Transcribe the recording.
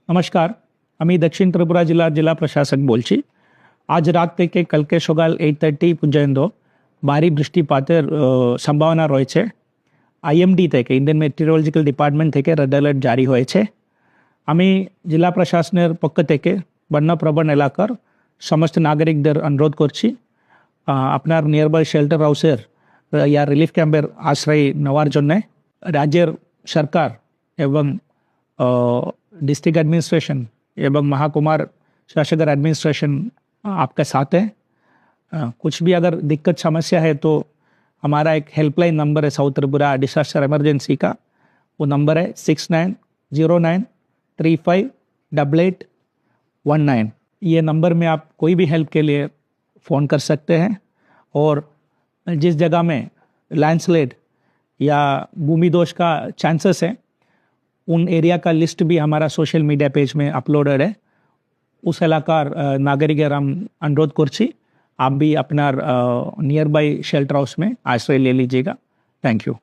নমস্কার, আমি দক্ষিণ ত্রিপুরা জেলার জেলা প্রশাসক বলছি। আজ রাত থেকে কালকে সকাল 8:30 পর্যন্ত ভারী বৃষ্টিপাতের সম্ভাবনা রয়েছে। আইএমডি থেকে ইন্ডিয়ান মেট্রোলজিক্যাল ডিপার্টমেন্ট থেকে রেড অ্যালার্ট জারি হয়েছে। আমি জেলা প্রশাসনের পক্ষ থেকে বন্যাপ্রবণ এলাকার সমস্ত নাগরিকদের অনুরোধ করছি আপনার নিয়ারবাই শেল্টার হাউসের या রিলিফ ক্যাম্পের আশ্রয় নেওয়ার জন্য। রাজ্যের সরকার এবং डिस्ट्रिक्ट एडमिनिस्ट्रेशन एवं महाकुमार शासकर एडमिनिस्ट्रेशन आपके साथ है। कुछ भी अगर दिक्कत समस्या है तो हमारा एक हेल्पलाइन नंबर है साउथ त्रिपुरा डिसास्टर इमरजेंसी का। वो नंबर है 6909358819। ये नंबर में आप कोई भी हेल्प के लिए फ़ोन कर सकते हैं। और जिस जगह में लैंडस्लाइड या भूमि दोष का चांसेस है उन एरिया का लिस्ट भी हमारा सोशल मीडिया पेज में अपलोडेड है। उस इलाकार नागरिकेर हम अनुरोध करছি आप भी अपना नियर बाई शेल्टर हाउस में आश्रय ले लीजिएगा। Thank you.